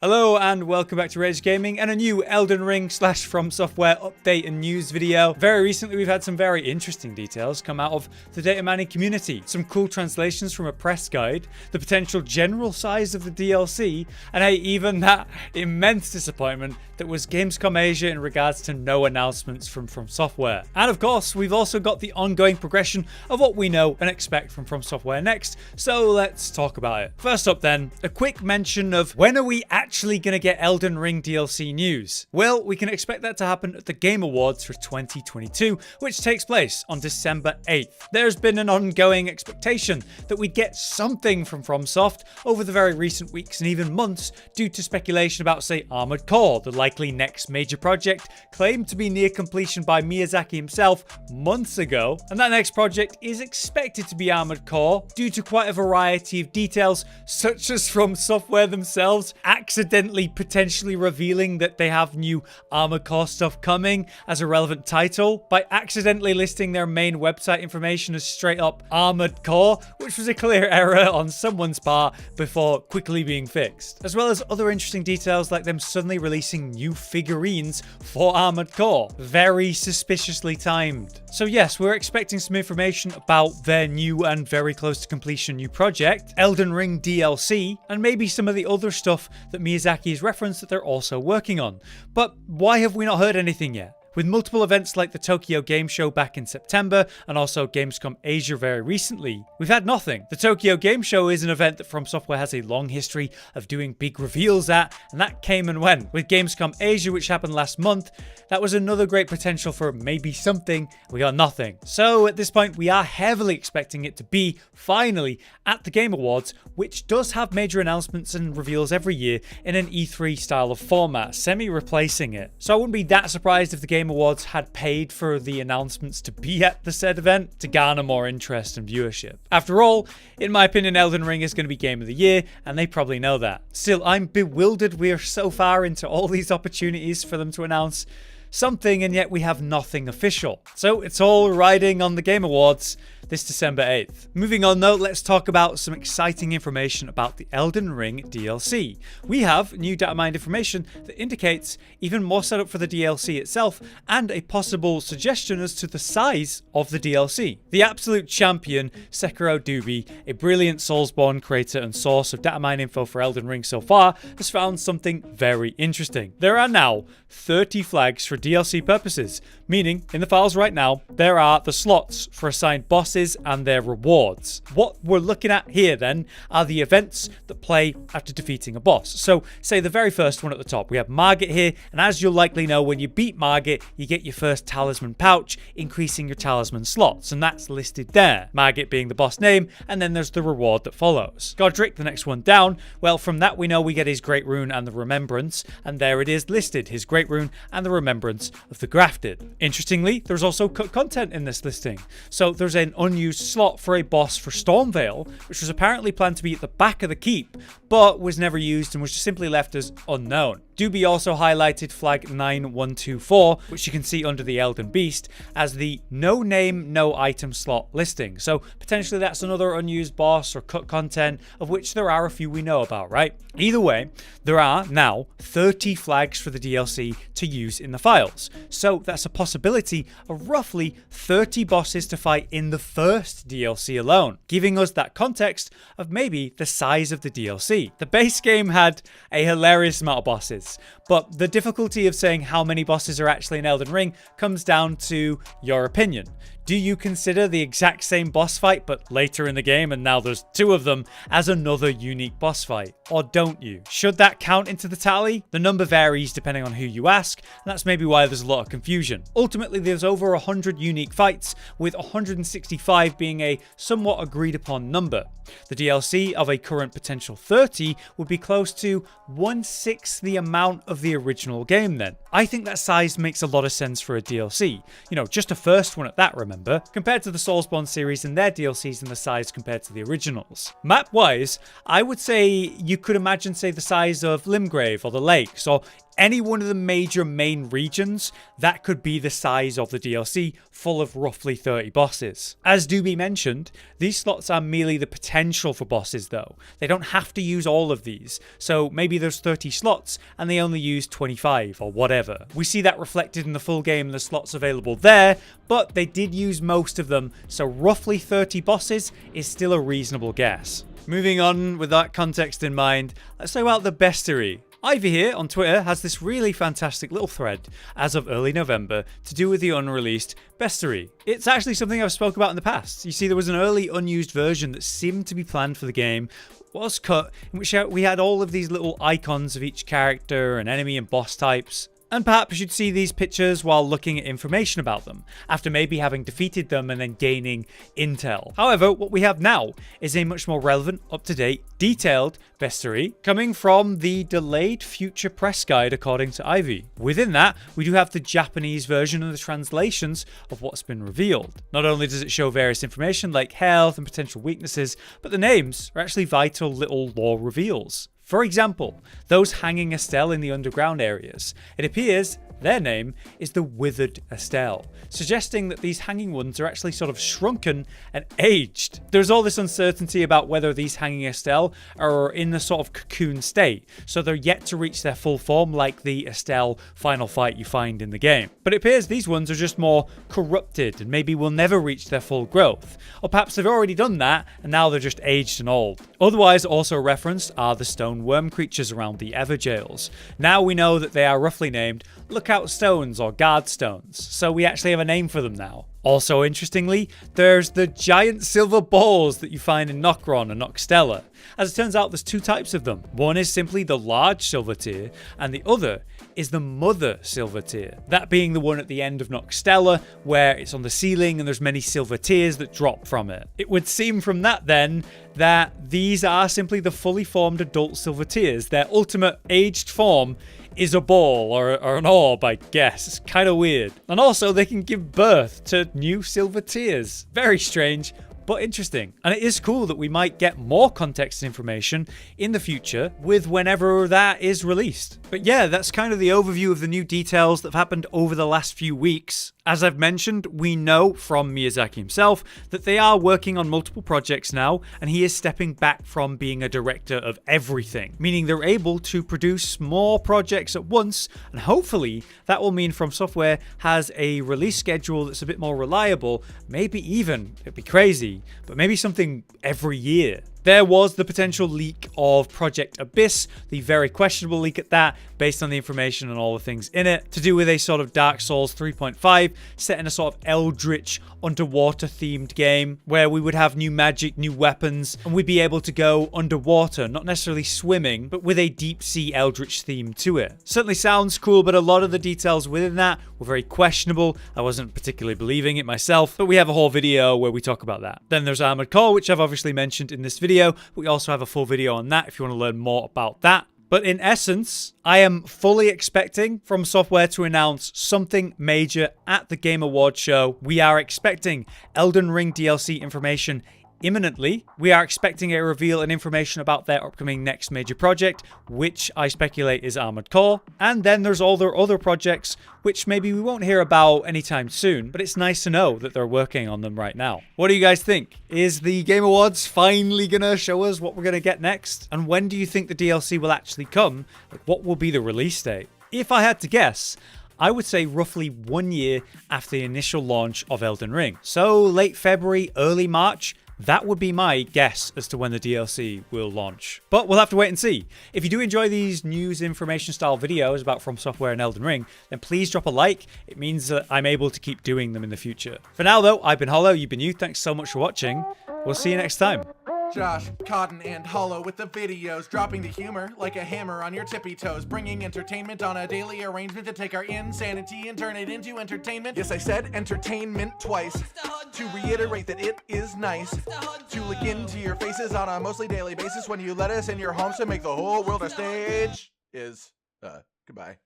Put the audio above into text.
Hello and welcome back to Rage Gaming and a new Elden Ring / From Software update and news video. Very recently we've had some very interesting details come out of the data mining community. Some cool translations from a press guide, the potential general size of the DLC, and hey, even that immense disappointment that was Gamescom Asia in regards to no announcements from Software. And of course, we've also got the ongoing progression of what we know and expect from Software next, so let's talk about it. First up then, a quick mention of when are we actually going to get Elden Ring DLC news? Well, we can expect that to happen at the Game Awards for 2022, which takes place on December 8th. There's been an ongoing expectation that we'd get something from FromSoft over the very recent weeks and even months due to speculation about, say, Armored Core, the likely next major project claimed to be near completion by Miyazaki himself months ago. And that next project is expected to be Armored Core due to quite a variety of details, such as From Software themselves accidentally potentially revealing that they have new Armored Core stuff coming as a relevant title by accidentally listing their main website information as straight up Armored Core, which was a clear error on someone's part before quickly being fixed. As well as other interesting details like them suddenly releasing new figurines for Armored Core. Very suspiciously timed. So yes, we're expecting some information about their new and very close to completion new project, Elden Ring DLC, and maybe some of the other stuff that Miyazaki has referenced that they're also working on. But why have we not heard anything yet? With multiple events like the Tokyo Game Show back in September and also Gamescom Asia very recently, we've had nothing. The Tokyo Game Show is an event that From Software has a long history of doing big reveals at, and that came and went. With Gamescom Asia, which happened last month, that was another great potential for maybe something. We got nothing. So at this point, we are heavily expecting it to be finally at the Game Awards, which does have major announcements and reveals every year in an E3 style of format, semi-replacing it. So I wouldn't be that surprised if the Game Awards had paid for the announcements to be at the said event to garner more interest and viewership. After all, in my opinion, Elden Ring is going to be Game of the Year, and they probably know that. Still, I'm bewildered we are so far into all these opportunities for them to announce something, and yet we have nothing official. So it's all riding on the Game Awards this December 8th. Moving on though, let's talk about some exciting information about the Elden Ring DLC. We have new Datamined information that indicates even more setup for the DLC itself and a possible suggestion as to the size of the DLC. The absolute champion, Sekiro Dubi, a brilliant Soulsborne creator and source of datamine info for Elden Ring so far, has found something very interesting. There are now 30 flags for DLC purposes, meaning in the files right now, there are the slots for assigned bosses and their rewards. What we're looking at here then are the events that play after defeating a boss. So say the very first one at the top, we have Margit here, and as you'll likely know, when you beat Margit, you get your first talisman pouch, increasing your talisman slots, and that's listed there. Margit being the boss name, and then there's the reward that follows. Godric, the next one down, well, from that we know we get his Great Rune and the Remembrance, and there it is listed, his Great Rune and the Remembrance of the Grafted. Interestingly, there's also cut content in this listing. So there's an unused slot for a boss for Stormvale, which was apparently planned to be at the back of the keep, but was never used and was just simply left as unknown. Doobie also highlighted flag 9124, which you can see under the Elden Beast, as the no name, no item slot listing. So potentially that's another unused boss or cut content, of which there are a few we know about, right? Either way, there are now 30 flags for the DLC to use in the files. So that's a possibility of roughly 30 bosses to fight in the first DLC alone, giving us that context of maybe the size of the DLC. The base game had a hilarious amount of bosses, but the difficulty of saying how many bosses are actually in Elden Ring comes down to your opinion. Do you consider the exact same boss fight, but later in the game, and now there's 2 of them, as another unique boss fight? Or don't you? Should that count into the tally? The number varies depending on who you ask, and that's maybe why there's a lot of confusion. Ultimately, there's over 100 unique fights, with 165 being a somewhat agreed upon number. The DLC of a current potential 30 would be close to 1/6 the amount of the original game then. I think that size makes a lot of sense for a DLC. You know, just a first one at that, remember, compared to the Soulsborne series and their DLCs and the size compared to the originals. Map-wise, I would say you could imagine, say, the size of Limgrave or the Lakes, or any one of the major main regions, that could be the size of the DLC, full of roughly 30 bosses. As Doobie mentioned, these slots are merely the potential for bosses though. They don't have to use all of these, so maybe there's 30 slots and they only use 25 or whatever. We see that reflected in the full game and the slots available there, but they did use most of them, so roughly 30 bosses is still a reasonable guess. Moving on with that context in mind, let's talk about the Bestiary. Ivy here on Twitter has this really fantastic little thread as of early November to do with the unreleased Bestiary. It's actually something I've spoke about in the past. You see, there was an early unused version that seemed to be planned for the game, was cut, in which we had all of these little icons of each character and enemy and boss types. And perhaps you'd see these pictures while looking at information about them, after maybe having defeated them and then gaining intel. However, what we have now is a much more relevant, up-to-date, detailed Bestiary coming from the delayed future press guide according to Ivy. Within that, we do have the Japanese version and the translations of what's been revealed. Not only does it show various information like health and potential weaknesses, but the names are actually vital little lore reveals. For example, those hanging Estelle in the underground areas. It appears their name is the Withered Estelle, suggesting that these hanging ones are actually sort of shrunken and aged. There's all this uncertainty about whether these hanging Estelle are in the sort of cocoon state, so they're yet to reach their full form like the Estelle final fight you find in the game. But it appears these ones are just more corrupted and maybe will never reach their full growth. Or perhaps they've already done that and now they're just aged and old. Otherwise also referenced are the stone worm creatures around the Everjails. Now we know that they are roughly named Lookout Stones or Guard Stones, so we actually have a name for them now. Also interestingly, there's the giant silver balls that you find in Nokron and Nokstella. As it turns out, there's two types of them. One is simply the large silver tear, and the other is the mother silver tear. That being the one at the end of Nokstella, where it's on the ceiling and there's many silver tears that drop from it. It would seem from that then that these are simply the fully formed adult silver tears. Their ultimate aged form is a ball or an orb, I guess. It's kind of weird. And also they can give birth to new silver tears. Very strange, but interesting. And it is cool that we might get more context and information in the future with whenever that is released. But yeah, that's kind of the overview of the new details that have happened over the last few weeks. As I've mentioned, we know from Miyazaki himself that they are working on multiple projects now, and he is stepping back from being a director of everything, meaning they're able to produce more projects at once, and hopefully that will mean From Software has a release schedule that's a bit more reliable, maybe even, it'd be crazy, but maybe something every year. There was the potential leak of Project Abyss, the very questionable leak at that, based on the information and all the things in it, to do with a sort of Dark Souls 3.5 set in a sort of eldritch underwater themed game where we would have new magic, new weapons, and we'd be able to go underwater, not necessarily swimming, but with a deep sea eldritch theme to it. Certainly sounds cool, but a lot of the details within that were very questionable. I wasn't particularly believing it myself, but we have a whole video where we talk about that. Then there's Armored Core, which I've obviously mentioned in this video. We also have a full video on that if you want to learn more about that. But in essence, I am fully expecting From Software to announce something major at the Game Awards show. We are expecting Elden Ring DLC information imminently. We are expecting a reveal and information about their upcoming next major project, which I speculate is Armored Core. And then there's all their other projects, which maybe we won't hear about anytime soon, but it's nice to know that they're working on them right now. What do you guys think? Is the Game Awards finally gonna show us what we're gonna get next? And when do you think the DLC will actually come? Like, what will be the release date? If I had to guess, I would say roughly 1 year after the initial launch of Elden Ring. So late February, early March, that would be my guess as to when the DLC will launch. But we'll have to wait and see. If you do enjoy these news information style videos about From Software and Elden Ring, then please drop a like. It means that I'm able to keep doing them in the future. For now though, I've been Hollow, you've been you. Thanks so much for watching. We'll see you next time. Josh, Cotton, and Hollow with the videos, dropping the humor like a hammer on your tippy toes, bringing entertainment on a daily arrangement to take our insanity and turn it into entertainment. Yes, I said entertainment twice, to reiterate that it is nice to look into your faces on a mostly daily basis when you let us in your homes to make the whole world a stage. Goodbye.